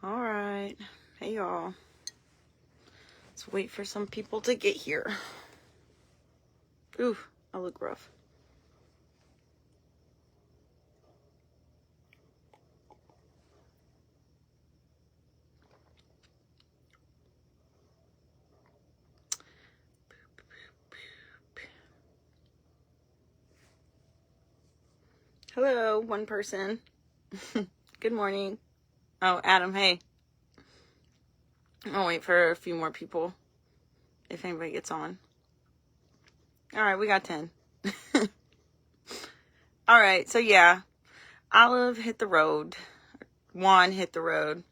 All right. Hey, y'all. Let's wait for some people to get here. Ooh, I look rough. Hello, one person. Good morning. Oh, Adam, hey. I'll wait for a few more people if anybody gets on. All right, we got 10. All right, so yeah, Olive hit the road. Juan hit the road.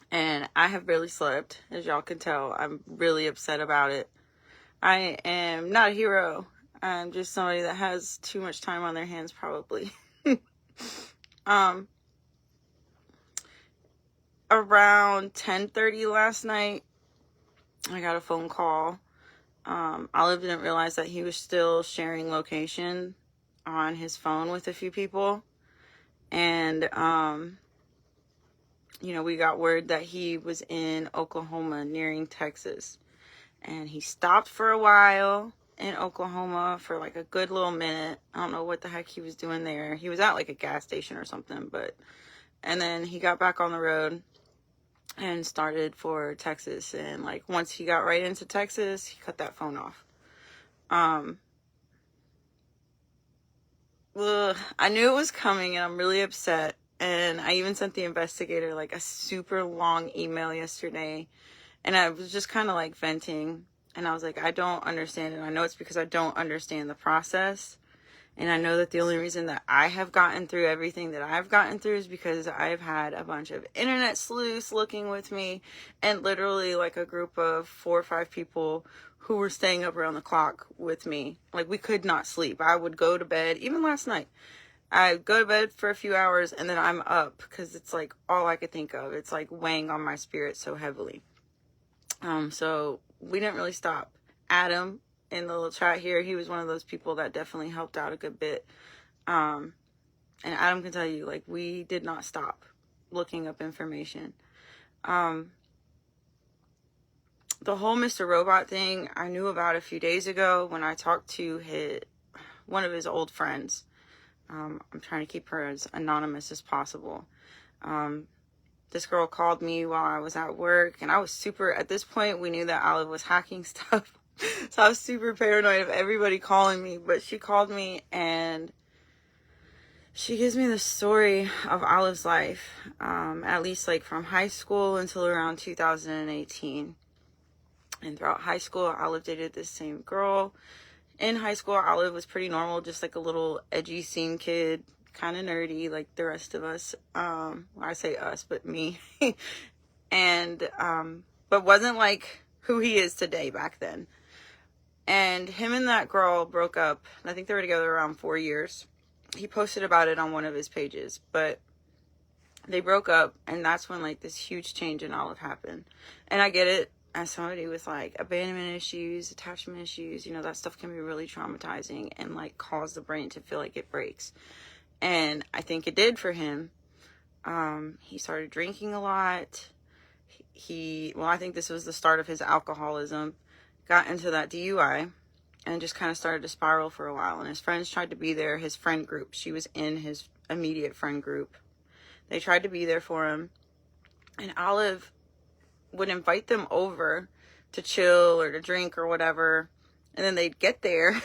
And I have barely slept, as y'all can tell. I'm really upset about it. I am not a hero. I'm just somebody that has too much time on their hands, probably. Around 10:30 last night, I got a phone call. Olive didn't realize that he was still sharing location on his phone with a few people. And, we got word that he was in Oklahoma, nearing Texas. And he stopped for a while in Oklahoma for like a good little minute. I don't know what the heck he was doing there. He was at like a gas station or something, and then he got back on the road and started for Texas. And like once he got right into Texas, he cut that phone off. I knew it was coming and I'm really upset. And I even sent the investigator like a super long email yesterday. And I was just kind of like venting. And I was like, I don't understand it. I know it's because I don't understand the process. And I know that the only reason that I have gotten through everything that I've gotten through is because I've had a bunch of internet sleuths looking with me, and literally like a group of 4 or 5 people who were staying up around the clock with me. Like we could not sleep. I would go to bed, even last night. I'd go to bed for a few hours and then I'm up because it's like all I could think of. It's like weighing on my spirit so heavily. So we didn't really stop. Adam, in the little chat here, he was one of those people that definitely helped out a good bit. And Adam can tell you, like, we did not stop looking up information. The whole Mr. Robot thing, I knew about a few days ago when I talked to one of his old friends. I'm trying to keep her as anonymous as possible. This girl called me while I was at work, and I was at this point, we knew that Olive was hacking stuff. So I was super paranoid of everybody calling me, but she called me and she gives me the story of Olive's life, at least like from high school until around 2018. And throughout high school, Olive dated this same girl. In high school, Olive was pretty normal, just like a little edgy scene kid, kind of nerdy like the rest of us. I say us, but me. And, but wasn't like who he is today back then. And him and that girl broke up. I think they were together around 4 years. He posted about it on one of his pages, but they broke up, and that's when like this huge change in Olive happened. And I get it, as somebody with like abandonment issues, attachment issues, that stuff can be really traumatizing and like cause the brain to feel like it breaks. And I think it did for him. He started drinking a lot. I think this was the start of his alcoholism. Got into that DUI and just kind of started to spiral for a while. And his friends tried to be there, his friend group. She was in his immediate friend group. They tried to be there for him. And Olive would invite them over to chill or to drink or whatever. And then they'd get there.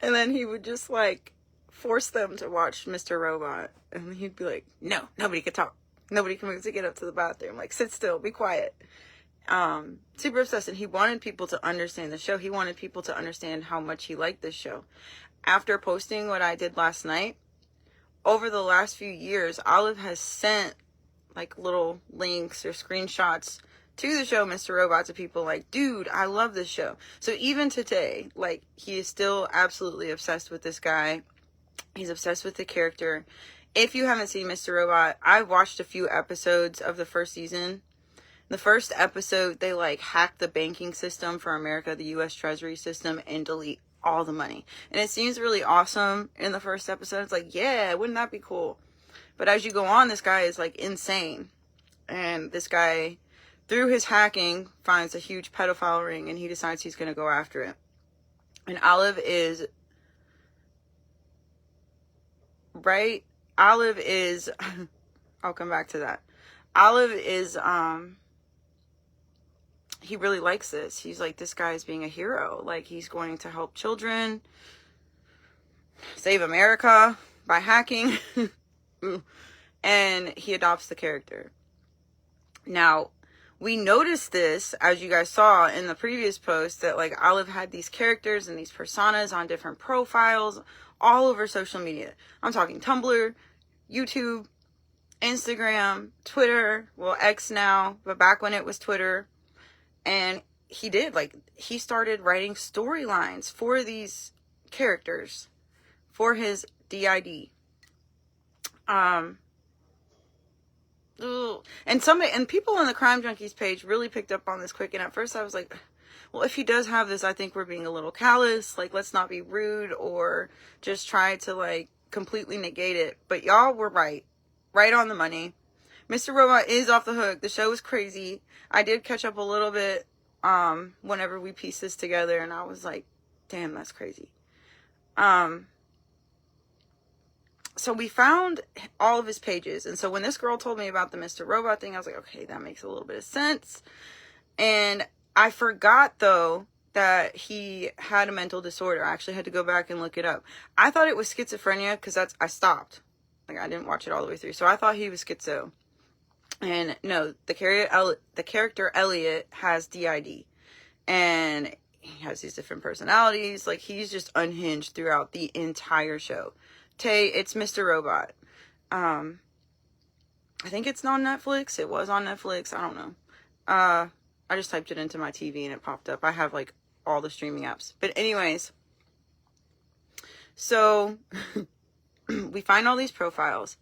And then he would just like force them to watch Mr. Robot. And he'd be like, no, nobody could talk. Nobody can move to get up to the bathroom. Like, sit still, be quiet. Super obsessed, and he wanted people to understand the show. He wanted people to understand how much he liked this show. After posting what I did last night, over the last few years, Olive has sent like little links or screenshots to the show Mr. Robot to people like, dude, I love this show. So even today, like, he is still absolutely obsessed with this guy. He's obsessed with the character. If you haven't seen Mr. Robot, I've watched a few episodes of the first season. The first episode, they like hack the banking system for America, the U.S. Treasury system, and delete all the money. And it seems really awesome in the first episode. It's like, yeah, wouldn't that be cool? But as you go on, this guy is like insane. and this guy, through his hacking, finds a huge pedophile ring, and he decides he's going to go after it. And Olive is I'll come back to that. Olive is he really likes this. He's like, this guy is being a hero. Like, he's going to help children, save America by hacking. And he adopts the character. Now, we noticed this, as you guys saw in the previous post, that like Olive had these characters and these personas on different profiles all over social media. I'm talking Tumblr, YouTube, Instagram, Twitter, well, X now, but back when it was Twitter. And he started writing storylines for these characters for his DID. And people on the Crime Junkies page really picked up on this quick. And at first I was like, well, if he does have this, I think we're being a little callous. Like, let's not be rude or just try to like completely negate it. But y'all were right on the money. Mr. Robot is off the hook. The show is crazy. I did catch up a little bit whenever we pieced this together, and I was like, damn, that's crazy. So we found all of his pages. And so when this girl told me about the Mr. Robot thing, I was like, okay, that makes a little bit of sense. And I forgot, though, that he had a mental disorder. I actually had to go back and look it up. I thought it was schizophrenia because I stopped. Like, I didn't watch it all the way through. So I thought he was schizo. And no, the character Elliot has DID. And he has these different personalities. Like, he's just unhinged throughout the entire show. Tay, it's Mr. Robot. I think it's on Netflix. It was on Netflix. I don't know. I just typed it into my TV and it popped up. I have like all the streaming apps. But anyways, so we find all these profiles.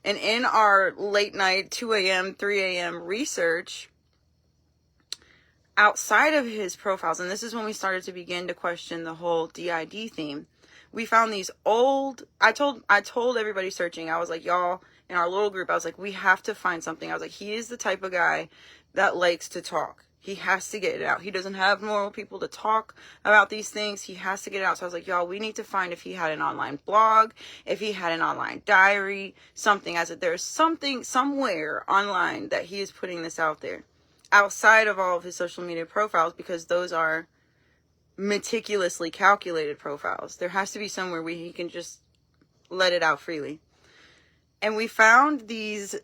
And in our late night, 2 a.m., 3 a.m. research, outside of his profiles, and this is when we started to begin to question the whole DID theme, we found these old, I told everybody searching, I was like, y'all, in our little group, I was like, we have to find something. I was like, he is the type of guy that likes to talk. He has to get it out. He doesn't have normal people to talk about these things. He has to get it out. So I was like, y'all, we need to find if he had an online blog, if he had an online diary, something. I said, there's something somewhere online that he is putting this out there outside of all of his social media profiles, because those are meticulously calculated profiles. There has to be somewhere where he can just let it out freely. And we found these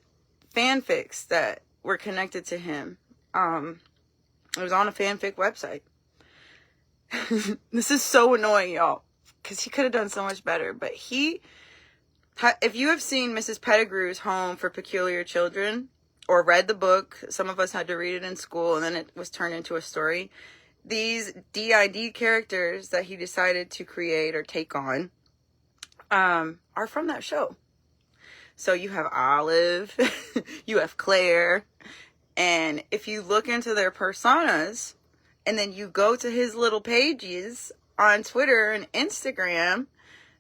fanfics that were connected to him. It was on a fanfic website. This is so annoying, y'all, because he could have done so much better. But if you have seen Mrs. Pettigrew's Home for Peculiar Children, or read the book, some of us had to read it in school, and then it was turned into a story. These DID characters that he decided to create or take on are from that show. So you have Olive, you have Claire, and if you look into their personas, and then you go to his little pages on Twitter and Instagram,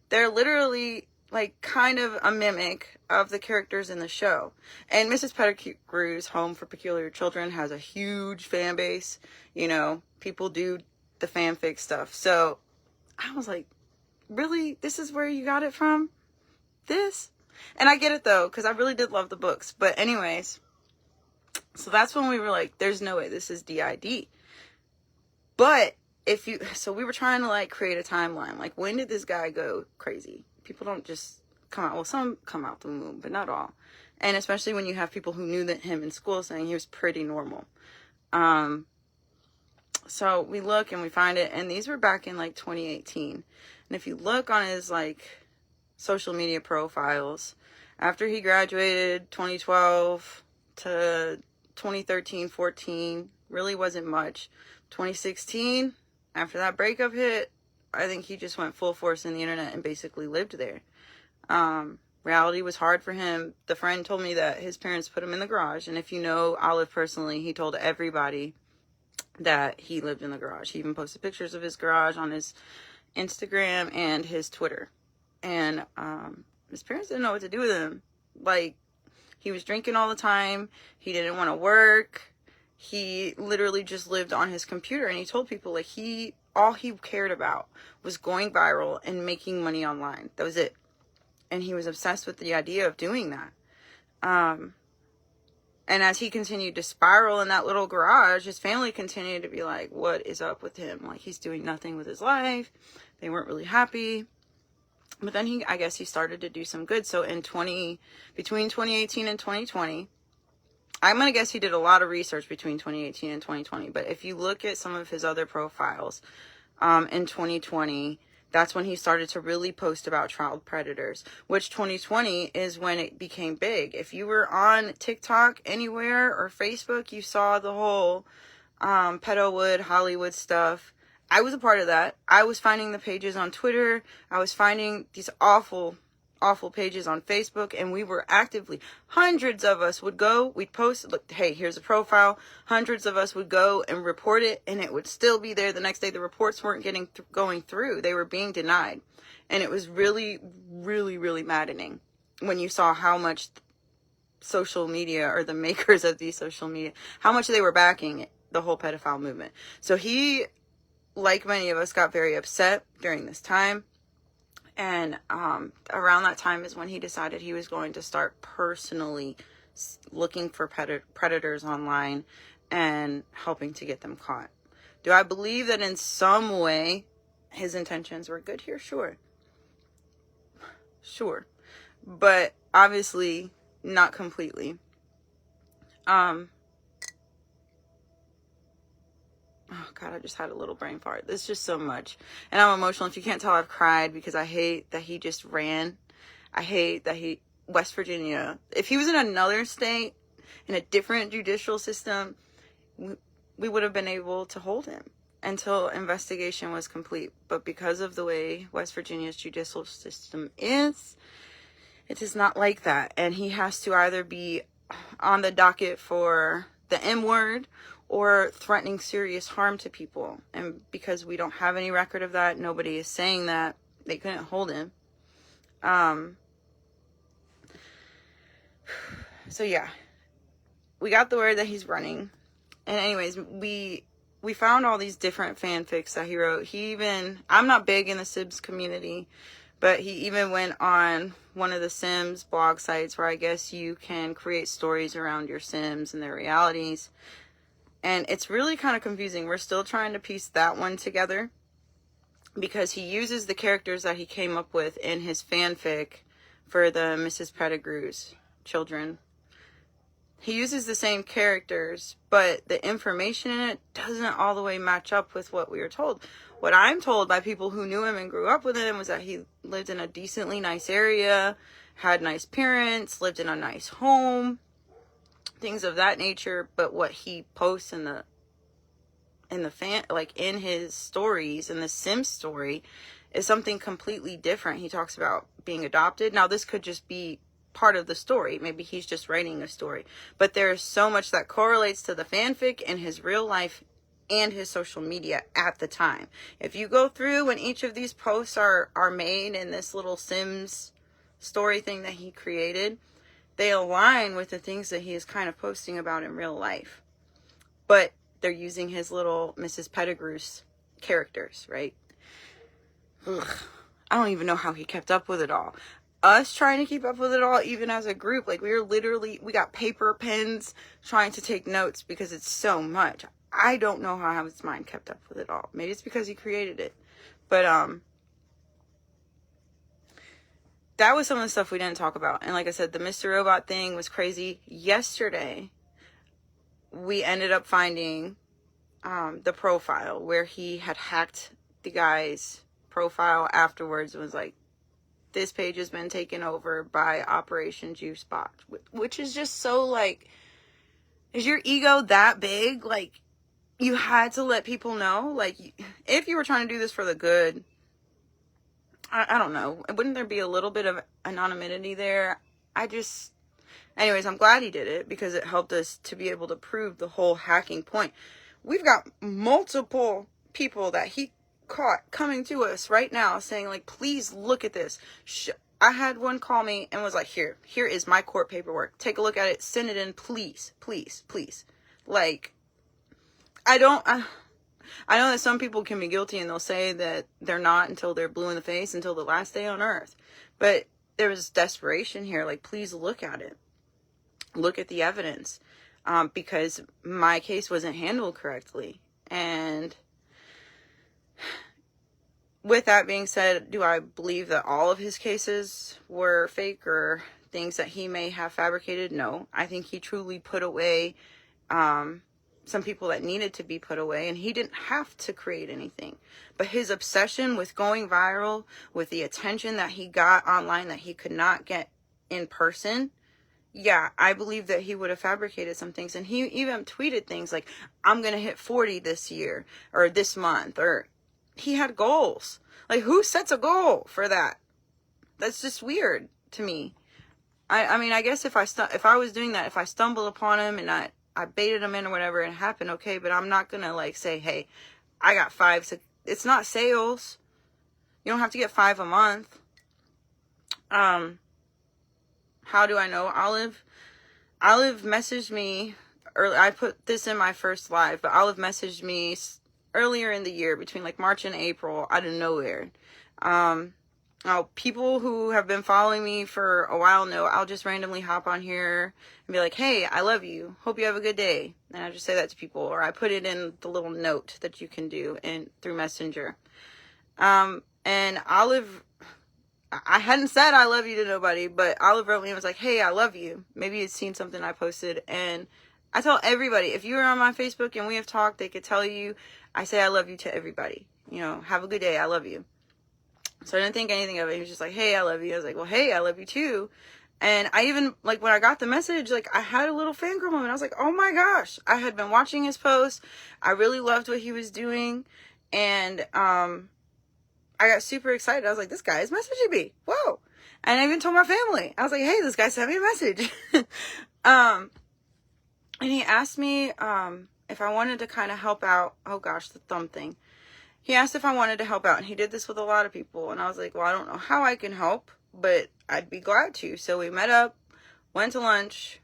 they're literally like kind of a mimic of the characters in the show. And Mrs. Pettigrew's Home for Peculiar Children has a huge fan base. You know, people do the fanfic stuff. So I was like, really? This is where you got it from? This? And I get it though, because I really did love the books. But anyways, so that's when we were like, there's no way this is DID. But so we were trying to like create a timeline. Like, when did this guy go crazy? People don't just come out. Well, some come out the womb, but not all. And especially when you have people who knew him in school saying he was pretty normal. So we look and we find it. And these were back in like 2018. And if you look on his like social media profiles, after he graduated 2012 to 2013, 14, really wasn't much. 2016, after that breakup hit, I think he just went full force in the internet and basically lived there. Reality was hard for him. The friend told me that his parents put him in the garage. And if you know Olive personally, he told everybody that he lived in the garage. He even posted pictures of his garage on his Instagram and his Twitter. And his parents didn't know what to do with him. Like, He was drinking all the time. He didn't want to work. He literally just lived on his computer, and he told people like all he cared about was going viral and making money online. That was it. And he was obsessed with the idea of doing that. And as he continued to spiral in that little garage, his family continued to be like, what is up with him? Like, he's doing nothing with his life. They weren't really happy. But then I guess he started to do some good. So between 2018 and 2020, I'm going to guess he did a lot of research between 2018 and 2020. But if you look at some of his other profiles, in 2020, that's when he started to really post about child predators, which 2020 is when it became big. If you were on TikTok anywhere or Facebook, you saw the whole pedowood Hollywood stuff. I was a part of that. I was finding the pages on Twitter. I was finding these awful pages on Facebook, and we were actively, hundreds of us would go, we'd post, look, hey, here's a profile. Hundreds of us would go and report it, and it would still be there the next day. The reports weren't going through. They were being denied. And it was really, really, really maddening when you saw how much social media, or the makers of these social media, how much they were backing the whole pedophile movement. So he, like many of us, got very upset during this time. And around that time is when he decided he was going to start personally looking for predators online and helping to get them caught. Do I believe that in some way his intentions were good here? Sure. But obviously not completely. Oh God, I just had a little brain fart. There's just so much. And I'm emotional. If you can't tell, I've cried because I hate that he just ran. I hate that West Virginia, if he was in another state, in a different judicial system, we would have been able to hold him until investigation was complete. But because of the way West Virginia's judicial system is, it is not like that. And he has to either be on the docket for the M word or threatening serious harm to people. And because we don't have any record of that, nobody is saying that, they couldn't hold him. So yeah, we got the word that he's running. And anyways, we found all these different fanfics that he wrote. I'm not big in the Sims community, but he even went on one of the Sims blog sites where I guess you can create stories around your Sims and their realities. And it's really kind of confusing. We're still trying to piece that one together because he uses the characters that he came up with in his fanfic for the Mrs. Pettigrew's children. He uses the same characters, but the information in it doesn't all the way match up with what we were told. What I'm told by people who knew him and grew up with him was that he lived in a decently nice area, had nice parents, lived in a nice home, things of that nature. But what he posts in his stories, in the Sims story, is something completely different. He talks about being adopted. Now, this could just be part of the story. Maybe he's just writing a story. But there's so much that correlates to the fanfic in his real life and his social media at the time. If you go through when each of these posts are made in this little Sims story thing that he created, they align with the things that he is kind of posting about in real life. But they're using his little Mrs. Pettigrew's characters, right? Ugh. I don't even know how he kept up with it all. Us trying to keep up with it all, even as a group, like we got paper, pens, trying to take notes because it's so much. I don't know how his mind kept up with it all. Maybe it's because he created it. But, that was some of the stuff we didn't talk about. And like I said, the Mr. Robot thing was crazy. Yesterday, we ended up finding the profile where he had hacked the guy's profile afterwards. It was like, this page has been taken over by Operation Juicebox, which is just so like, is your ego that big? Like, you had to let people know? Like, if you were trying to do this for the good, I don't know. Wouldn't there be a little bit of anonymity there? Anyways, I'm glad he did it because it helped us to be able to prove the whole hacking point. We've got multiple people that he caught coming to us right now saying, like, please look at this. I had one call me and was like, here is my court paperwork. Take a look at it. Send it in, please, please, please. Like, I know that some people can be guilty and they'll say that they're not until they're blue in the face, until the last day on earth. But there was desperation here. Like, please look at it. Look at the evidence. Because my case wasn't handled correctly. And with that being said, do I believe that all of his cases were fake or things that he may have fabricated? No. I think he truly put away some people that needed to be put away, and he didn't have to create anything. But his obsession with going viral, with the attention that he got online that he could not get in person, yeah, I believe that he would have fabricated some things. And he even tweeted things like, I'm going to hit 40 this year or this month, or he had goals. Like, who sets a goal for that? That's just weird to me. I mean, I guess if I was doing that, if I stumbled upon him and I baited him in or whatever and it happened, okay, but I'm not going to like say, hey, I got 5. So it's not sales. You don't have to get 5 a month. How do I know? Olive messaged me early. I put this in my first live, but Olive messaged me earlier in the year, between like March and April, out of nowhere. People who have been following me for a while know I'll just randomly hop on here and be like, hey, I love you. Hope you have a good day. And I just say that to people, or I put it in the little note that you can do through Messenger. And Olive, I hadn't said I love you to nobody, but Olive wrote me and was like, hey, I love you. Maybe you'd seen something I posted. And I tell everybody, if you were on my Facebook and we have talked, they could tell you, I say I love you to everybody. You know, have a good day. I love you. So I didn't think anything of it. He was just like, hey, I love you. I was like, well, hey, I love you too. And I even, like, when I got the message, like, I had a little fangirl moment. I was like, oh my gosh. I had been watching his posts. I really loved what he was doing. And I got super excited. I was like, this guy is messaging me. Whoa. And I even told my family. I was like, hey, this guy sent me a message. And he asked me if I wanted to kind of help out. Oh gosh, the thumb thing. He asked if I wanted to help out, and he did this with a lot of people. And I was like, well, I don't know how I can help, but I'd be glad to. So we met up, went to lunch.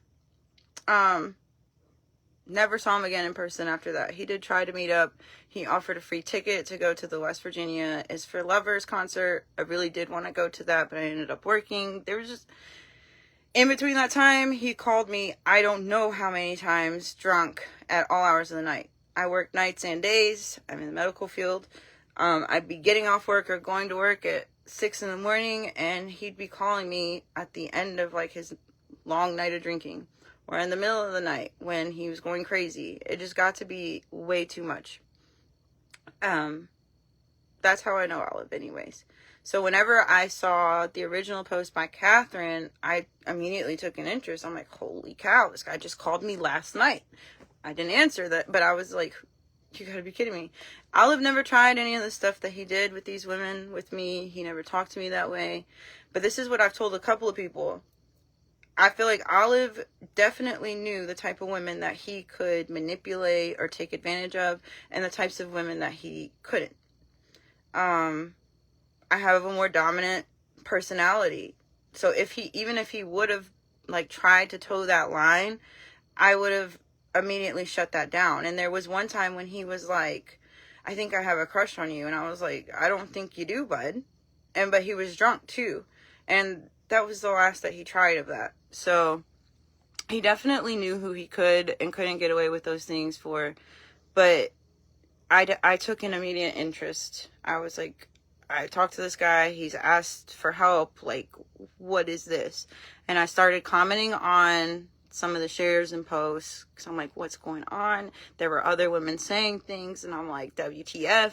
Never saw him again in person after that. He did try to meet up. He offered a free ticket to go to the West Virginia Is for Lovers concert. I really did want to go to that, but I ended up working. There was just, in between that time, he called me, I don't know how many times, drunk at all hours of the night. I work nights and days. I'm in the medical field. I'd be getting off work or going to work at 6 in the morning, and he'd be calling me at the end of like his long night of drinking, or in the middle of the night when he was going crazy. It just got to be way too much. That's how I know Olive anyways. So whenever I saw the original post by Catherine, I immediately took an interest. I'm like, holy cow, this guy just called me last night. I didn't answer that, but I was like, you gotta be kidding me. Olive never tried any of the stuff that he did with these women with me. He never talked to me that way. But this is what I've told a couple of people. I feel like Olive definitely knew the type of women that he could manipulate or take advantage of, and the types of women that he couldn't. I have a more dominant personality. So even if he would have like tried to toe that line, I would have immediately shut that down. And there was one time when he was like, I think I have a crush on you. And I was like, I don't think you do, bud. But he was drunk too. And that was the last that he tried of that. So he definitely knew who he could and couldn't get away with those things for. But I took an immediate interest. I was like, I talked to this guy. He's asked for help. Like, what is this? And I started commenting on some of the shares and posts, because I'm like, what's going on? There were other women saying things, and I'm like, WTF?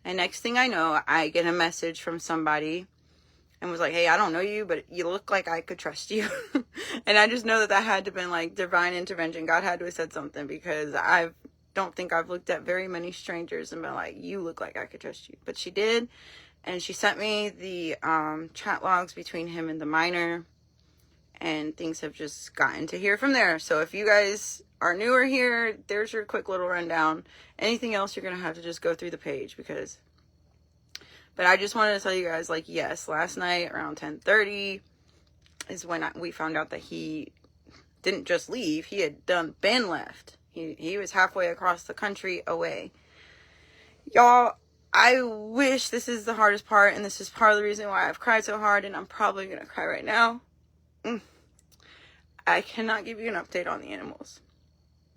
And next thing I know, I get a message from somebody and was like, hey, I don't know you, but you look like I could trust you. And I just know that had to have been like divine intervention. God had to have said something, because I don't think I've looked at very many strangers and been like, you look like I could trust you. But she did. And she sent me the chat logs between him and the minor. And things have just gotten to here from there. So if you guys are newer here, there's your quick little rundown. Anything else, you're going to have to just go through the page, because... But I just wanted to tell you guys, like, yes, last night around 10:30 is when we found out that he didn't just leave. He had been left. He was halfway across the country away. Y'all, I wish, this is the hardest part, and this is part of the reason why I've cried so hard, and I'm probably going to cry right now. I cannot give you an update on the animals.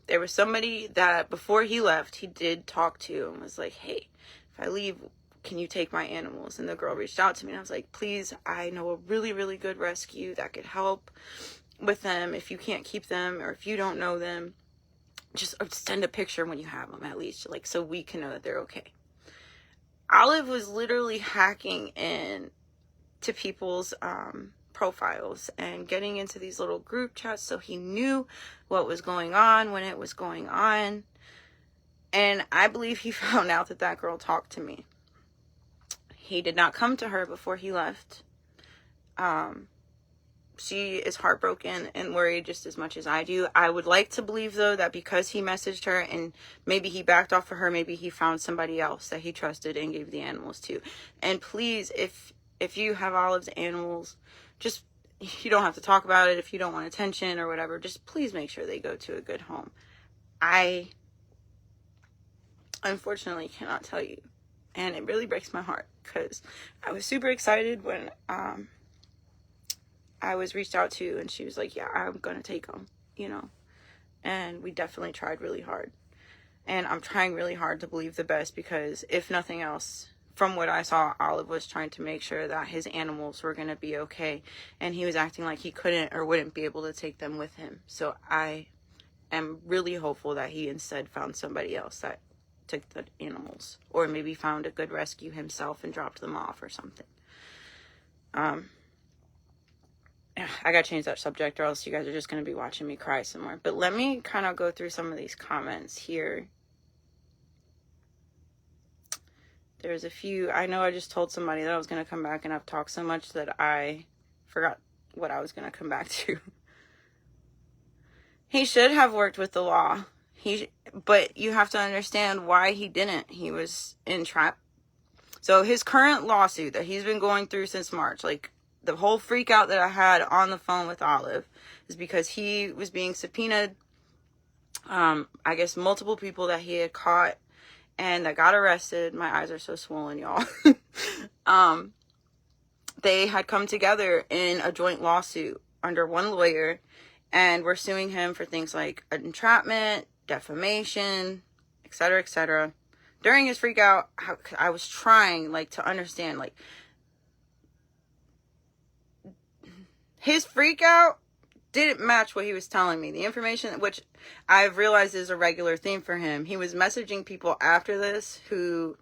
There was somebody that before he left, he did talk to and was like, hey, if I leave, can you take my animals? And the girl reached out to me and I was like, please, I know a really, really good rescue that could help with them. If you can't keep them or if you don't know them, just send a picture when you have them, at least, like, so we can know that they're okay. Olive was literally hacking in to people's profiles and getting into these little group chats so he knew what was going on when it was going on. And I believe he found out that that girl talked to me. He did not come to her before he left. She is heartbroken and worried just as much as I do. I would like to believe, though, that because he messaged her and maybe he backed off of her, maybe he found somebody else that he trusted and gave the animals to. And please, if you have Olive's animals, just, you don't have to talk about it if you don't want attention or whatever. Just please make sure they go to a good home. I unfortunately cannot tell you. And it really breaks my heart because I was super excited when I was reached out to and she was like, yeah, I'm going to take them, you know. And we definitely tried really hard. And I'm trying really hard to believe the best because if nothing else, from what I saw, Olive was trying to make sure that his animals were going to be okay. And he was acting like he couldn't or wouldn't be able to take them with him. So I am really hopeful that he instead found somebody else that took the animals. Or maybe found a good rescue himself and dropped them off or something. I gotta change that subject or else you guys are just gonna be watching me cry some more. But let me kind of go through some of these comments here. There's a few. I know I just told somebody that I was gonna come back and I've talked so much that I forgot what I was gonna come back to. He should have worked with the law. But you have to understand why he didn't. He was entrapped. So his current lawsuit that he's been going through since March, like, the whole freak out that I had on the phone with Olive is because he was being subpoenaed. I guess multiple people that he had caught and that got arrested. My eyes are so swollen, y'all. They had come together in a joint lawsuit under one lawyer and were suing him for things like entrapment, defamation, etc., etc. During his freak out, I was trying, like, to understand, like, his freak out didn't match what he was telling me. The information, which I've realized is a regular theme for him. He was messaging people after this who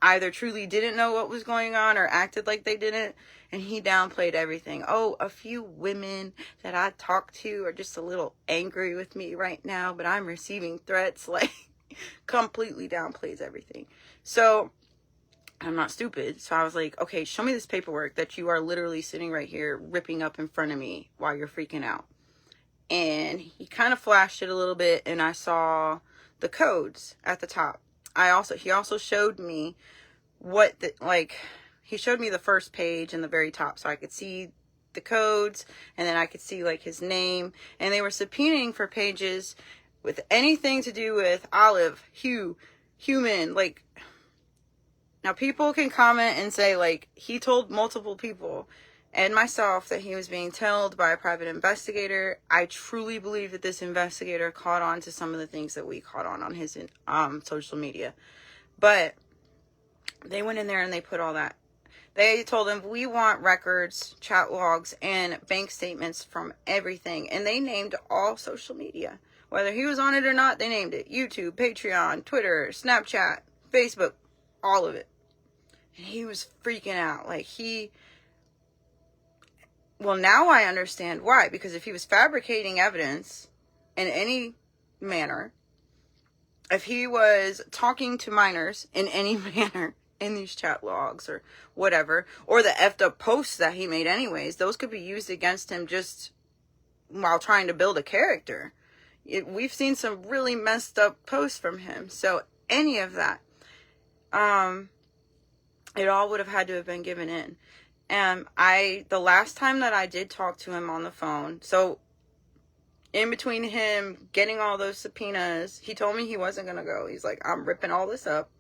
either truly didn't know what was going on or acted like they didn't. And he downplayed everything. Oh, a few women that I talked to are just a little angry with me right now, but I'm receiving threats. Like, completely downplays everything. So I'm not stupid. So I was like, okay, show me this paperwork that you are literally sitting right here ripping up in front of me while you're freaking out. And he kind of flashed it a little bit and I saw the codes at the top. He also showed me he showed me the first page in the very top so I could see the codes and then I could see, like, his name. And they were subpoenaing for pages with anything to do with Olive, Hugh, human, like. Now, people can comment and say, like, he told multiple people and myself that he was being tailed by a private investigator. I truly believe that this investigator caught on to some of the things that we caught on his social media. But they went in there and they put all that. They told him, we want records, chat logs, and bank statements from everything. And they named all social media. Whether he was on it or not, they named it. YouTube, Patreon, Twitter, Snapchat, Facebook, all of it. And he was freaking out. Like, well, now I understand why. Because if he was fabricating evidence in any manner, if he was talking to minors in any manner in these chat logs or whatever, or the effed up posts that he made anyways, those could be used against him just while trying to build a character. We've seen some really messed up posts from him. So any of that. it all would have had to have been given in. And the last time that I did talk to him on the phone, so in between him getting all those subpoenas, he told me he wasn't going to go. He's like, I'm ripping all this up.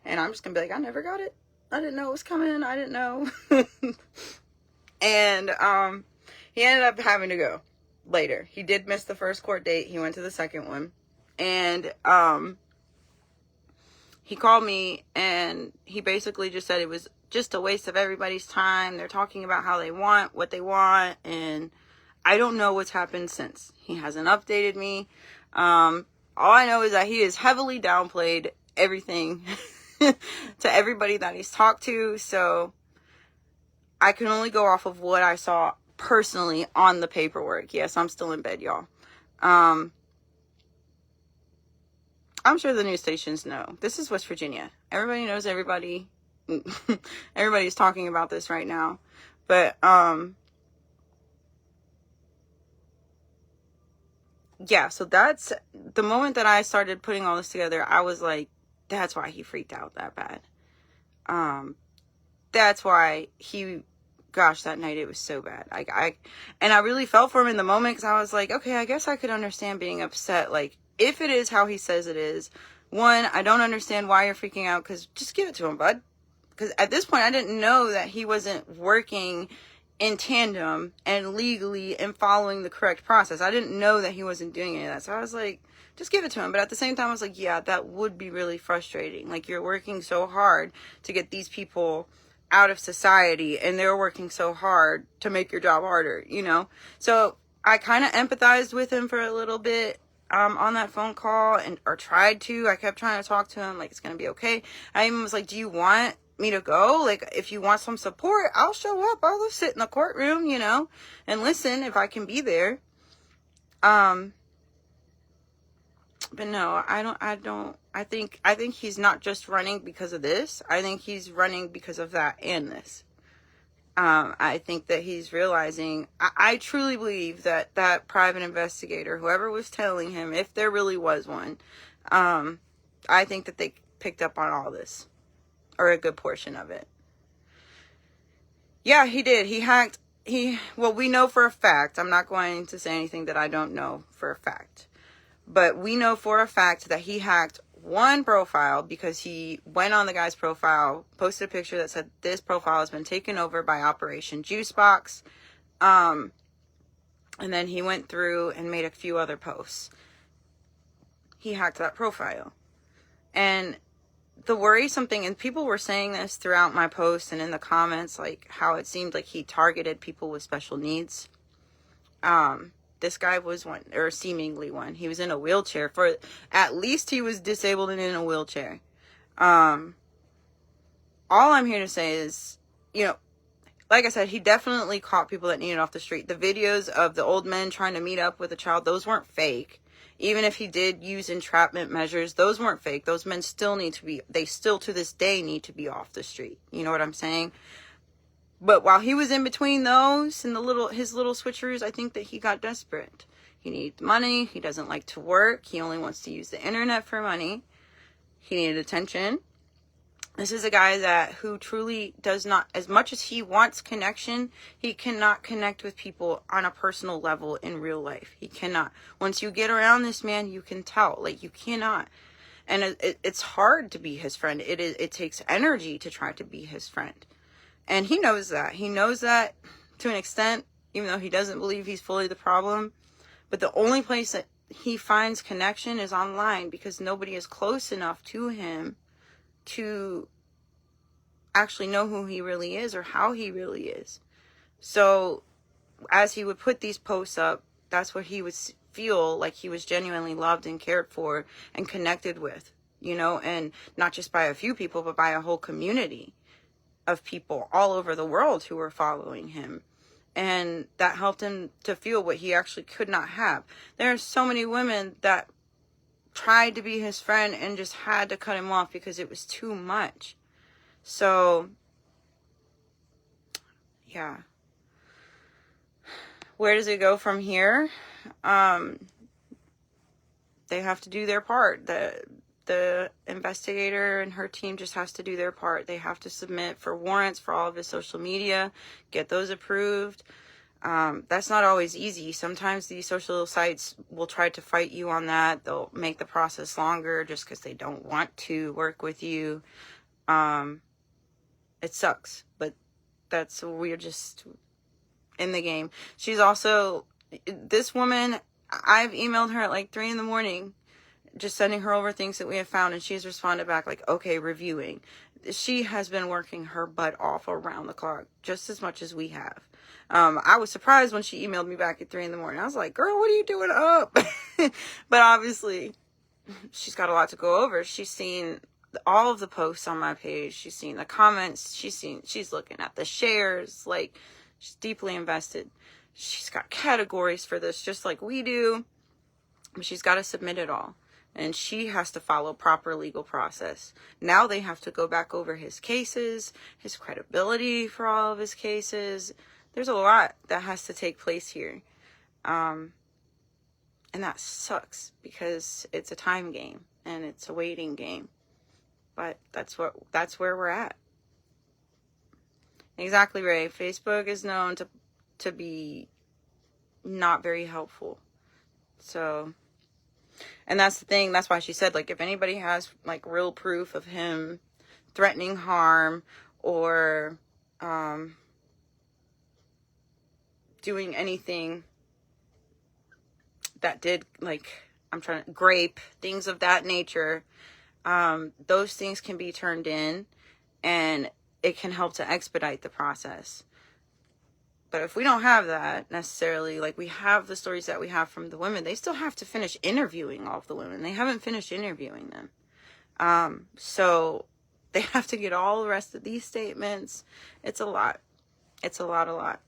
And I'm just going to be like, I never got it. I didn't know it was coming. I didn't know. And he ended up having to go later. He did miss the first court date. He went to the second one. And he called me and he basically just said it was just a waste of everybody's time. They're talking about how they want what they want, and I don't know what's happened since. He hasn't updated me. All I know is that he has heavily downplayed everything to everybody that he's talked to, so I can only go off of what I saw personally on the paperwork. Yes, I'm still in bed, y'all. I'm sure the news stations know. This is West Virginia. Everybody knows everybody. Everybody's talking about this right now. But, yeah, so that's the moment that I started putting all this together. I was like, that's why he freaked out that bad. That's why gosh, that night it was so bad. And I really felt for him in the moment, because I was like, okay, I guess I could understand being upset. Like, if it is how he says it is, one, I don't understand why you're freaking out, because just give it to him, bud. Because at this point, I didn't know that he wasn't working in tandem and legally and following the correct process. I didn't know that he wasn't doing any of that. So I was like, just give it to him. But at the same time, I was like, yeah, that would be really frustrating. Like, you're working so hard to get these people out of society, and they're working so hard to make your job harder, you know? So I kind of empathized with him for a little bit on that phone call, or tried to. I kept trying to talk to him, like, it's going to be okay. I even was like, do you want me to go? Like, if you want some support, I'll show up. I'll go sit in the courtroom, you know, and listen if I can be there. But no, I think he's not just running because of this. I think he's running because of that and this. I think that he's realizing, I truly believe that private investigator, whoever was telling him, if there really was one, I think that they picked up on all this, or a good portion of it. Yeah, he did. He hacked. Well, we know for a fact, I'm not going to say anything that I don't know for a fact, but we know for a fact that he hacked one profile, because he went on the guy's profile, posted a picture that said, this profile has been taken over by Operation Juicebox. And then he went through and made a few other posts. He hacked that profile. And the worrisome thing, and people were saying this throughout my post and in the comments, like how it seemed like he targeted people with special needs. This guy was one, or seemingly one. He was in a wheelchair. For at least he was disabled and in a wheelchair. All I'm here to say is, you know, like I said, he definitely caught people that needed off the street. The videos of the old men trying to meet up with a child, those weren't fake. Even if he did use entrapment measures, those weren't fake. Those men still they still to this day need to be off the street. You know what I'm saying? But while he was in between those and his little switcheroos, I think that he got desperate. He needs money. He doesn't like to work. He only wants to use the internet for money. He needed attention. This is a guy who truly does not, as much as he wants connection, he cannot connect with people on a personal level in real life. He cannot. Once you get around this man, you can tell. Like, you cannot. And it's hard to be his friend. It takes energy to try to be his friend. And he knows that. He knows that to an extent, even though he doesn't believe he's fully the problem. But the only place that he finds connection is online, because nobody is close enough to him to actually know who he really is or how he really is. So as he would put these posts up, that's what he would feel like he was genuinely loved and cared for and connected with, you know, and not just by a few people, but by a whole community of people all over the world who were following him. And that helped him to feel what he actually could not have. There are so many women that tried to be his friend and just had to cut him off because it was too much. So, yeah. Where does it go from here? They have to do their part. The investigator and her team just has to do their part. They have to submit for warrants for all of his social media, get those approved. That's not always easy. Sometimes these social sites will try to fight you on that. They'll make the process longer just because they don't want to work with you. It sucks, but we're just in the game. She's also, this woman, I've emailed her at like 3 a.m, just sending her over things that we have found, and she's responded back like, okay, reviewing. She has been working her butt off around the clock, just as much as we have. I was surprised when she emailed me back at 3 a.m. I was like, girl, what are you doing up? But obviously, she's got a lot to go over. She's seen all of the posts on my page. She's seen the comments. She's looking at the shares. Like, she's deeply invested. She's got categories for this, just like we do. But she's got to submit it all. And she has to follow proper legal process. Now they have to go back over his cases, his credibility for all of his cases. There's a lot that has to take place here. And that sucks because it's a time game and it's a waiting game. But that's where we're at. Exactly, Ray. Facebook is known to be not very helpful. So, and that's the thing. That's why she said, like, if anybody has like real proof of him threatening harm or doing anything that did, like, grape, things of that nature, those things can be turned in and it can help to expedite the process. But if we don't have that necessarily, like we have the stories that we have from the women, they still have to finish interviewing all of the women. They haven't finished interviewing them. So they have to get all the rest of these statements. It's a lot. It's a lot.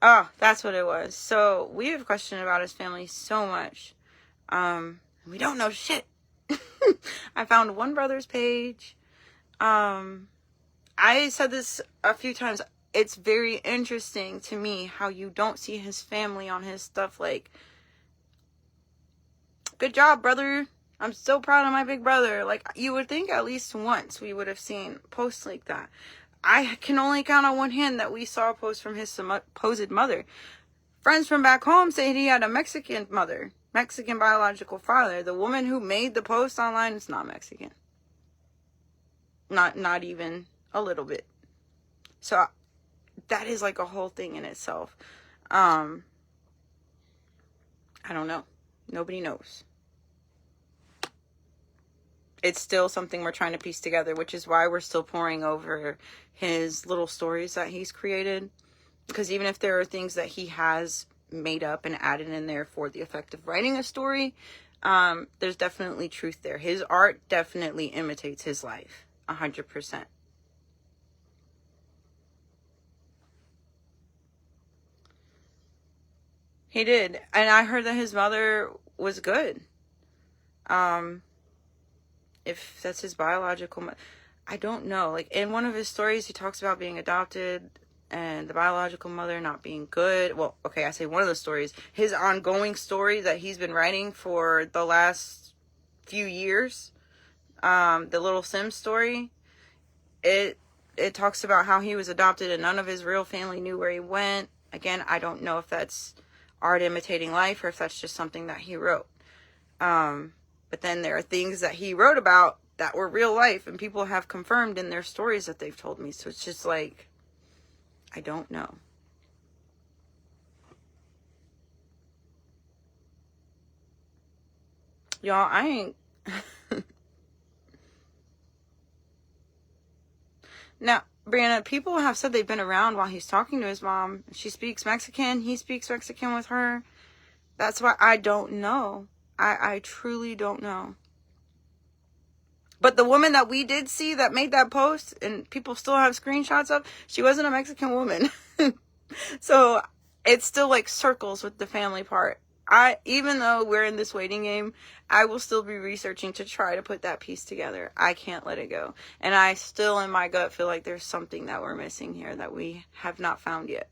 Oh, that's what it was. So we have questioned about his family so much. We don't know shit. I found one brother's page. I said this a few times. It's very interesting to me how you don't see his family on his stuff. Like, good job, brother. I'm so proud of my big brother. Like, you would think at least once we would have seen posts like that. I can only count on one hand that we saw a post from his supposed mother. Friends from back home said he had a Mexican mother, Mexican biological father. The woman who made the post online is not Mexican. Not even a little bit. So that is like a whole thing in itself. I don't know. Nobody knows. It's still something we're trying to piece together, which is why we're still poring over his little stories that he's created. Because even if there are things that he has made up and added in there for the effect of writing a story, there's definitely truth there. His art definitely imitates his life, 100%. He did. And I heard that his mother was good. If that's his biological mother, I don't know. Like, in one of his stories, he talks about being adopted and the biological mother not being good. Well, okay, I say one of the stories. His ongoing story that he's been writing for the last few years, the Little Sims story, it talks about how he was adopted and none of his real family knew where he went. Again, I don't know if that's art imitating life or if that's just something that he wrote. But then there are things that he wrote about that were real life and people have confirmed in their stories that they've told me. So it's just like, I don't know. Y'all, I ain't... Now, Brianna, people have said they've been around while he's talking to his mom. She speaks Mexican. He speaks Mexican with her. That's why I don't know. I truly don't know. But the woman that we did see that made that post, and people still have screenshots of, she wasn't a Mexican woman. So it's still like circles with the family part. Even though we're in this waiting game, I will still be researching to try to put that piece together. I can't let it go. And I still, in my gut, feel like there's something that we're missing here that we have not found yet.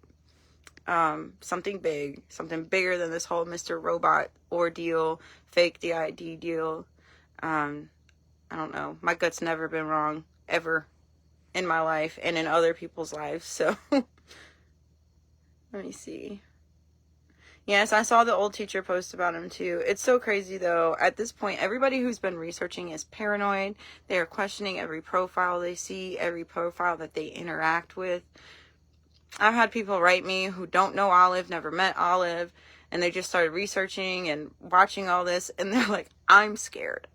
something big, something bigger than this whole Mr. Robot ordeal, fake DID deal. I don't know. My gut's never been wrong, ever, in my life and in other people's lives. So, let me see. Yes, I saw the old teacher post about him too. It's so crazy though. At this point, everybody who's been researching is paranoid. They are questioning every profile they see, every profile that they interact with. I've had people write me who don't know Olive, never met Olive, and they just started researching and watching all this, and they're like, I'm scared.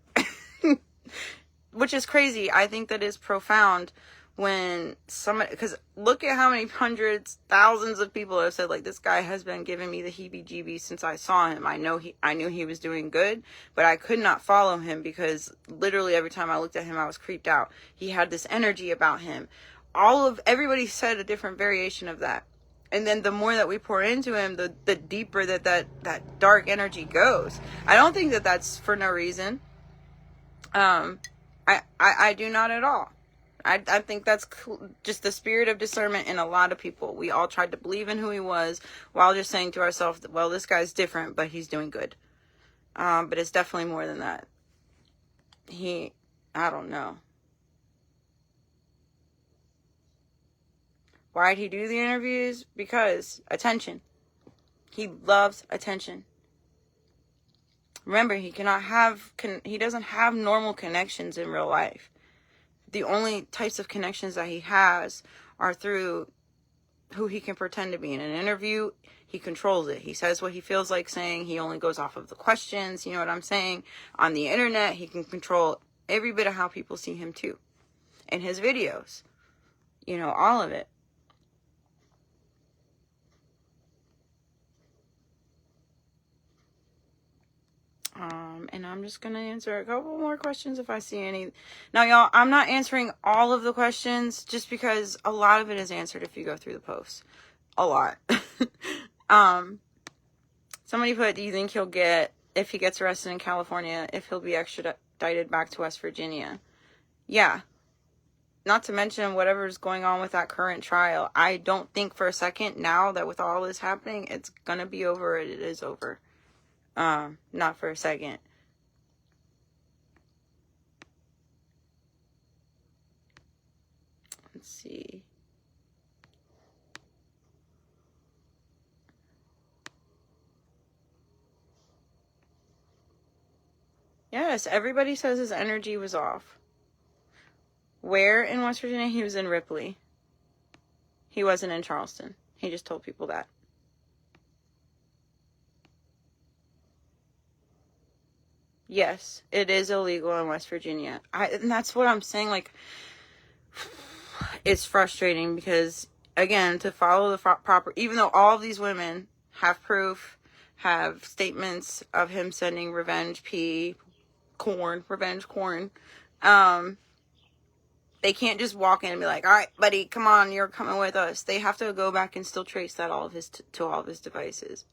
Which is crazy. I think that is profound when somebody, because look at how many hundreds, thousands of people have said, like, this guy has been giving me the heebie-jeebies since I saw him. I knew he was doing good, but I could not follow him because literally every time I looked at him, I was creeped out. He had this energy about him. Everybody said a different variation of that. And then the more that we pour into him, the deeper that dark energy goes. I don't think that that's for no reason. I do not at all. I think that's just the spirit of discernment in a lot of people. We all tried to believe in who he was while just saying to ourselves, well, this guy's different, but he's doing good. But it's definitely more than that. I don't know. Why'd he do the interviews? Because attention. He loves attention. Remember, he doesn't have normal connections in real life. The only types of connections that he has are through who he can pretend to be. In an interview, he controls it. He says what he feels like saying. He only goes off of the questions. You know what I'm saying? On the internet, he can control every bit of how people see him too. In his videos. You know, all of it. And I'm just going to answer a couple more questions if I see any. Now, y'all, I'm not answering all of the questions just because a lot of it is answered if you go through the posts. A lot. Somebody put, do you think he'll if he gets arrested in California, if he'll be extradited back to West Virginia? Yeah. Not to mention whatever's going on with that current trial. I don't think for a second now that with all this happening, it's going to be over. It is over. Not for a second. Let's see. Yes, everybody says his energy was off. Where in West Virginia? He was in Ripley. He wasn't in Charleston. He just told people that. Yes, it is illegal in West Virginia. And that's what I'm saying. Like, it's frustrating because, again, to follow the proper, even though all of these women have proof, have statements of him sending revenge corn, they can't just walk in and be like, all right, buddy, come on, you're coming with us. They have to go back and still trace that to all of his devices.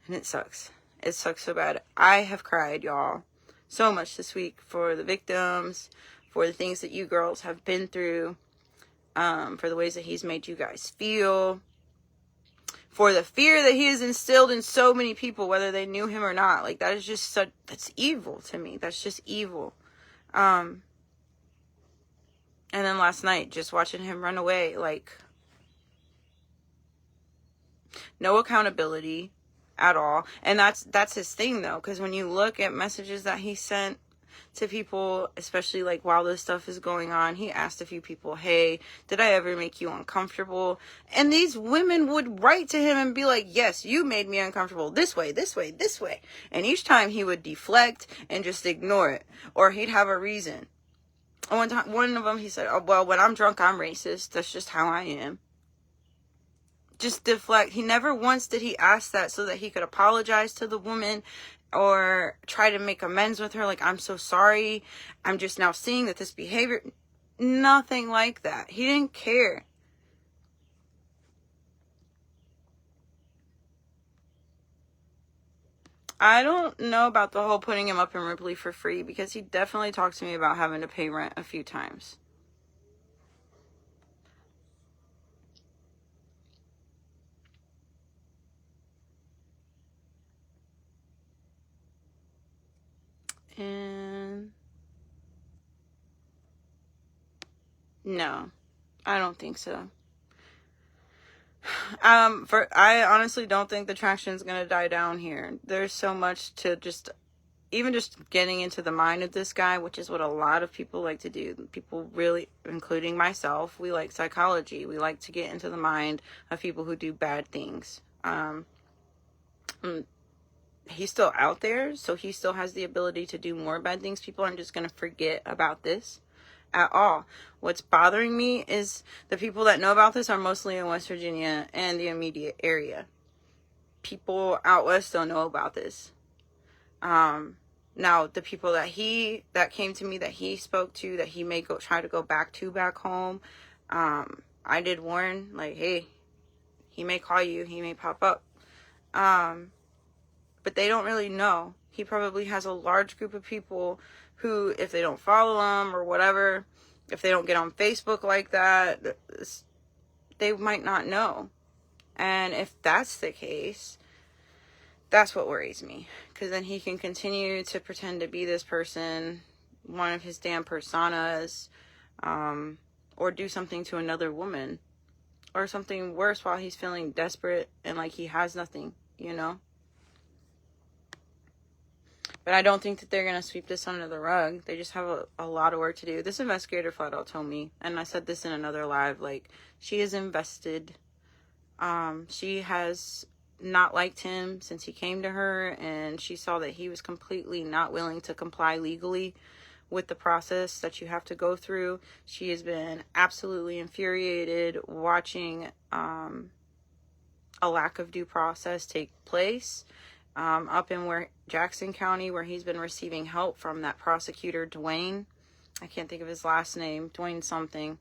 And it sucks. It sucks so bad. I have cried, y'all, so much this week for the victims, for the things that you girls have been through, for the ways that he's made you guys feel, for the fear that he has instilled in so many people, whether they knew him or not. Like, that is just that's evil to me. That's just evil. And then last night, just watching him run away, like, no accountability at all. And that's his thing, though, because when you look at messages that he sent to people, especially like while this stuff is going on, he asked a few people, hey, did I ever make you uncomfortable? And these women would write to him and be like, yes, you made me uncomfortable this way, this way, this way. And each time he would deflect and just ignore it, or he'd have a reason. One of them, he said, oh, well, when I'm drunk, I'm racist. That's just how I am. Just deflect. He never once did he ask that so that he could apologize to the woman or try to make amends with her. Like, I'm so sorry. I'm just now seeing that this behavior, nothing like that. He didn't care. I don't know about the whole putting him up in Ripley for free, because he definitely talked to me about having to pay rent a few times. And no, I don't think so. I honestly don't think the traction is going to die down here. There's so much to just, even just getting into the mind of this guy, which is what a lot of people like to do. People really, including myself, we like psychology. We like to get into the mind of people who do bad things. He's still out there, so he still has the ability to do more bad things. People aren't just going to forget about this at all. What's bothering me is the people that know about this are mostly in West Virginia and the immediate area. People out west don't know about this. Now the people that came to me, that he spoke to, that he may try to go back home, I did warn, like, hey, he may call you, he may pop up. But they don't really know. He probably has a large group of people who, if they don't follow him or whatever, if they don't get on Facebook like that, they might not know. And if that's the case, that's what worries me. Because then he can continue to pretend to be this person, one of his damn personas, or do something to another woman, or something worse while he's feeling desperate and like he has nothing, you know? But I don't think that they're going to sweep this under the rug. They just have a lot of work to do. This investigator flat out told me, and I said this in another live, like, she is invested. She has not liked him since he came to her, and she saw that he was completely not willing to comply legally with the process that you have to go through. She has been absolutely infuriated watching a lack of due process take place. Up in Jackson County, where he's been receiving help from that prosecutor, Dwayne. I can't think of his last name. Dwayne something.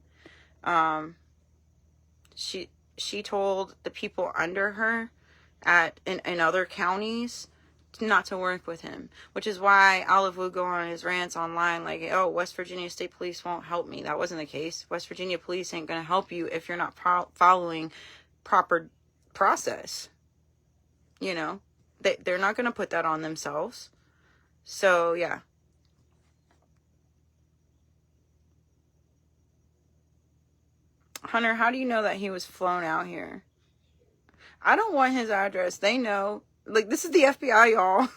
She told the people under her in other counties not to work with him, which is why Olive would go on his rants online like, oh, West Virginia State Police won't help me. That wasn't the case. West Virginia Police ain't going to help you if you're not following proper process. You know? They're not going to put that on themselves. So, yeah. Hunter, how do you know that he was flown out here? I don't want his address. They know. Like, this is the FBI, y'all.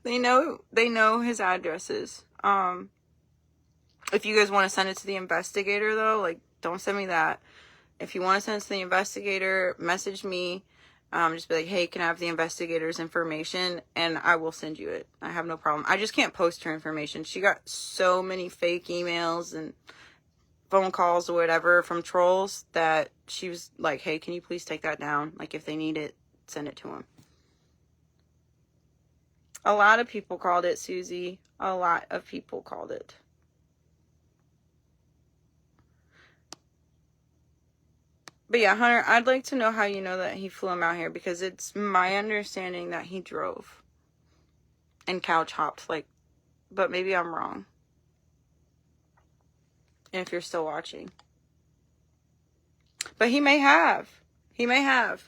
They know his addresses. If you guys want to send it to the investigator, though, like, don't send me that. If you want to send it to the investigator, message me. Just be like, hey, can I have the investigator's information? And I will send you it. I have no problem. I just can't post her information. She got so many fake emails and phone calls or whatever from trolls that she was like, hey, can you please take that down? Like, if they need it, send it to them. A lot of people called it, Susie. A lot of people called it. But yeah, Hunter, I'd like to know how you know that he flew him out here, because it's my understanding that he drove and couch hopped, like, but maybe I'm wrong. If you're still watching. But he may have. That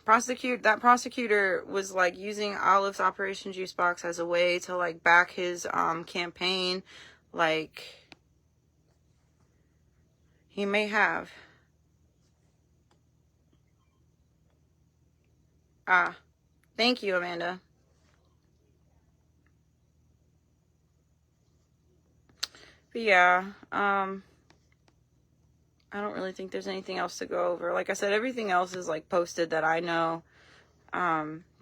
prosecutor was like using Olive's Operation Juice Box as a way to like back his campaign. Like, he may have. Thank you, Amanda. But yeah, I don't really think there's anything else to go over. Like I said, everything else is like posted that I know.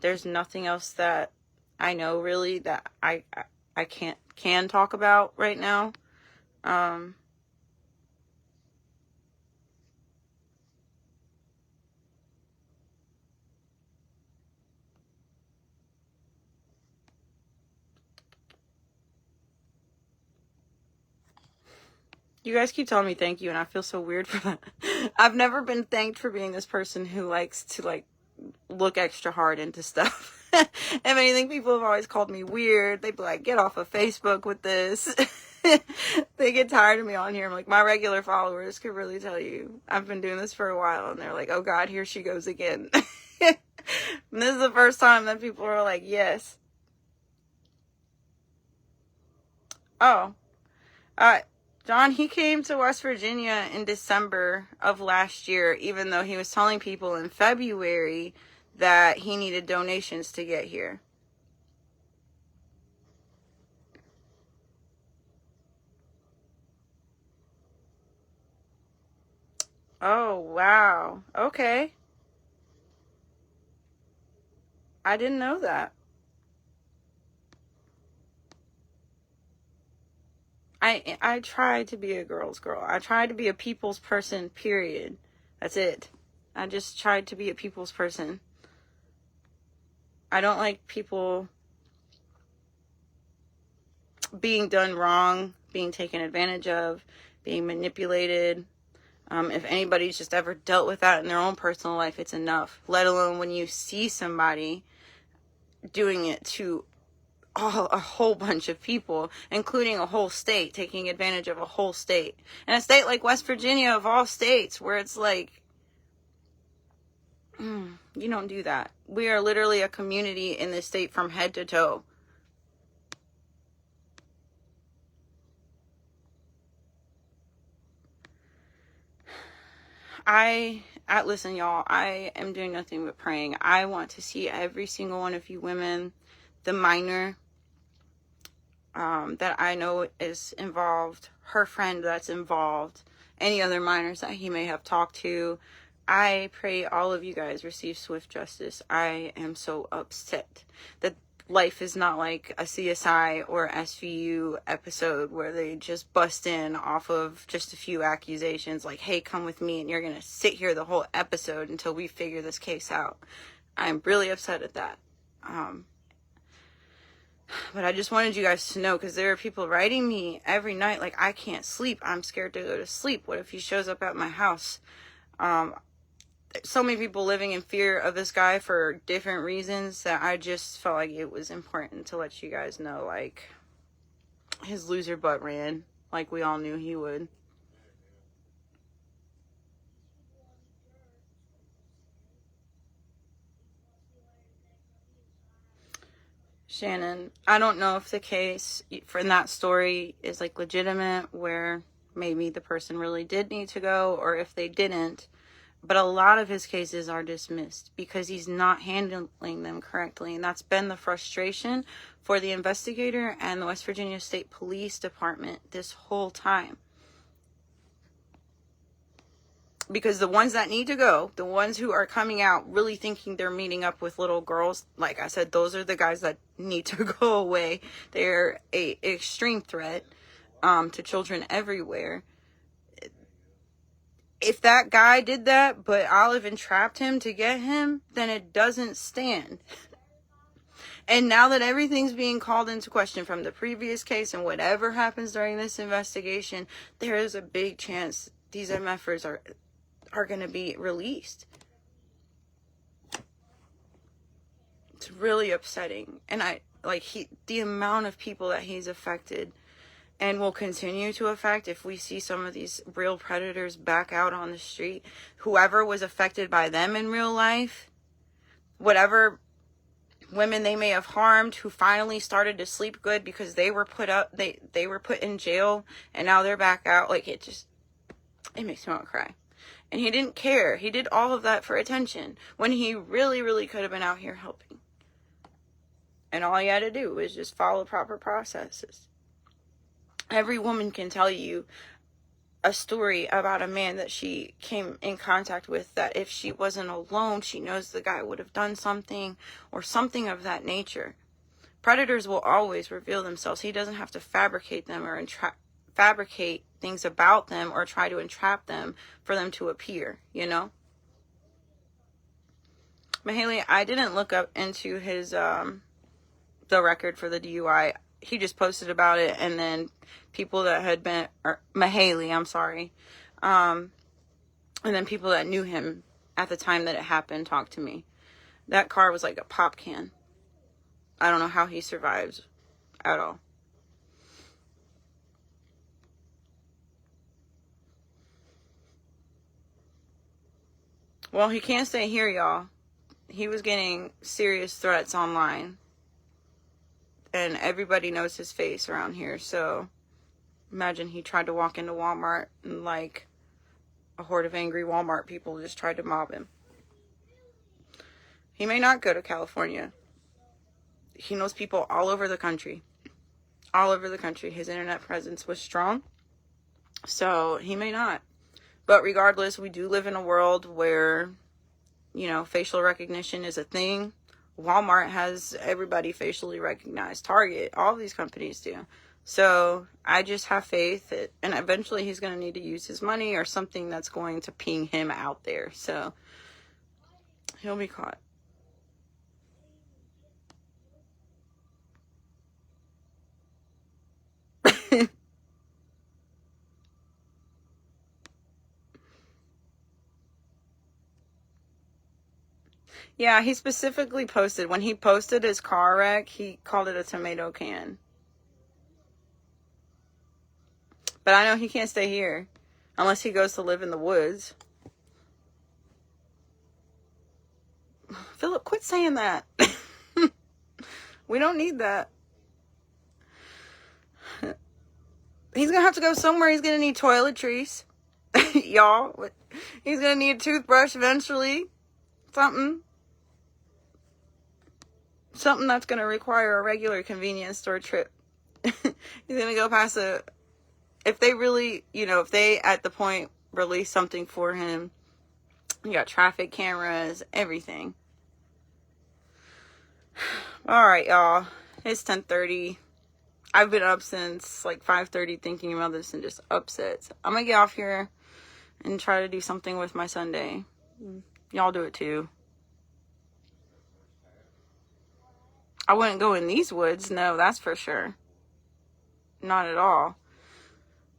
There's nothing else that I know really that I can talk about right now. You guys keep telling me thank you, and I feel so weird for that. I've never been thanked for being this person who likes to, like, look extra hard into stuff. If anything, people have always called me weird. They'd be like, get off of Facebook with this. They get tired of me on here. I'm like, my regular followers could really tell you. I've been doing this for a while, and they're like, oh, God, here she goes again. And this is the first time that people are like, yes. Oh, uh, John, he came to West Virginia in December of last year, even though he was telling people in February that he needed donations to get here. Oh, wow. Okay. I didn't know that. I tried to be a girl's girl. I tried to be a people's person, period. That's it. I just tried to be a people's person. I don't like people being done wrong, being taken advantage of, being manipulated. If anybody's just ever dealt with that in their own personal life, it's enough. Let alone when you see somebody doing it to a whole bunch of people, including a whole state, taking advantage of a whole state. And a state like West Virginia, of all states, where it's like, you don't do that. We are literally a community in this state from head to toe. Listen, y'all, I am doing nothing but praying. I want to see every single one of you women, the minor that I know is involved, her friend that's involved, any other minors that he may have talked to. I pray all of you guys receive swift justice. I am so upset that life is not like a CSI or SVU episode where they just bust in off of just a few accusations like, hey, come with me, and you're going to sit here the whole episode until we figure this case out. I'm really upset at that. But I just wanted you guys to know, because there are people writing me every night like, I can't sleep. I'm scared to go to sleep. What if he shows up at my house? So many people living in fear of this guy for different reasons that I just felt like it was important to let you guys know, like, his loser butt ran like we all knew he would. Shannon, I don't know if the case for that story is like legitimate, where maybe the person really did need to go, or if they didn't. But a lot of his cases are dismissed because he's not handling them correctly. And that's been the frustration for the investigator and the West Virginia State Police Department this whole time. Because the ones that need to go, the ones who are coming out really thinking they're meeting up with little girls, like I said, those are the guys that need to go away. They're an extreme threat to children everywhere. If that guy did that, but Olive entrapped him to get him, then it doesn't stand. And now that everything's being called into question from the previous case and whatever happens during this investigation, there is a big chance these MFers are going to be released. It's really upsetting. And the amount of people that he's affected and will continue to affect if we see some of these real predators back out on the street. Whoever was affected by them in real life, whatever women they may have harmed, who finally started to sleep good because they were put in jail and now they're back out, like, it makes me want to cry. And he didn't care. He did all of that for attention when he really, really could have been out here helping. And all he had to do was just follow proper processes. Every woman can tell you a story about a man that she came in contact with, that if she wasn't alone, she knows the guy would have done something or something of that nature. Predators will always reveal themselves. He doesn't have to fabricate them or fabricate things about them or try to entrap them for them to appear, you know? Mahaley, I didn't look up into his the record for the DUI. He just posted about it, and then people that had been, Mahaley, I'm sorry, and then people that knew him at the time that it happened talked to me. That car was like a pop can. I don't know how he survives at all. Well, he can't stay here, y'all. He was getting serious threats online. and everybody knows his face around here. So imagine he tried to walk into Walmart and like a horde of angry Walmart people just tried to mob him. He may not go to California. He knows people all over the country. All over the country. His internet presence was strong. So he may not. But regardless, we do live in a world where, you know, facial recognition is a thing. Walmart has everybody facially recognized. Target, all these companies do. So I just have faith that, and eventually he's going to need to use his money or something that's going to ping him out there. So he'll be caught. Yeah, he specifically posted, when he posted his car wreck, he called it a tomato can. But I know he can't stay here unless he goes to live in the woods. Philip, quit saying that. We don't need that. He's going to have to go somewhere. He's going to need toiletries. Y'all. He's going to need a toothbrush eventually. Something that's going to require a regular convenience store trip. He's going to go past if they really, you know, if they at the point release something for him, you got traffic cameras, everything. All right, y'all. It's 10:30. I've been up since like 5:30 thinking about this and just upset. So I'm going to get off here and try to do something with my Sunday. Y'all do it too. I wouldn't go in these woods. No, that's for sure. Not at all.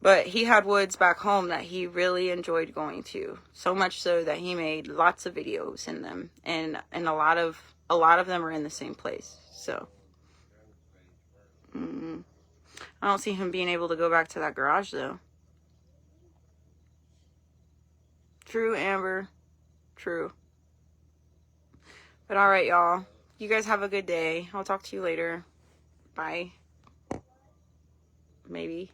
But he had woods back home that he really enjoyed going to. So much so that he made lots of videos in them. And a lot of them are in the same place. So I don't see him being able to go back to that garage though. True, Amber. True. But alright, y'all. You guys have a good day. I'll talk to you later. Bye. Maybe.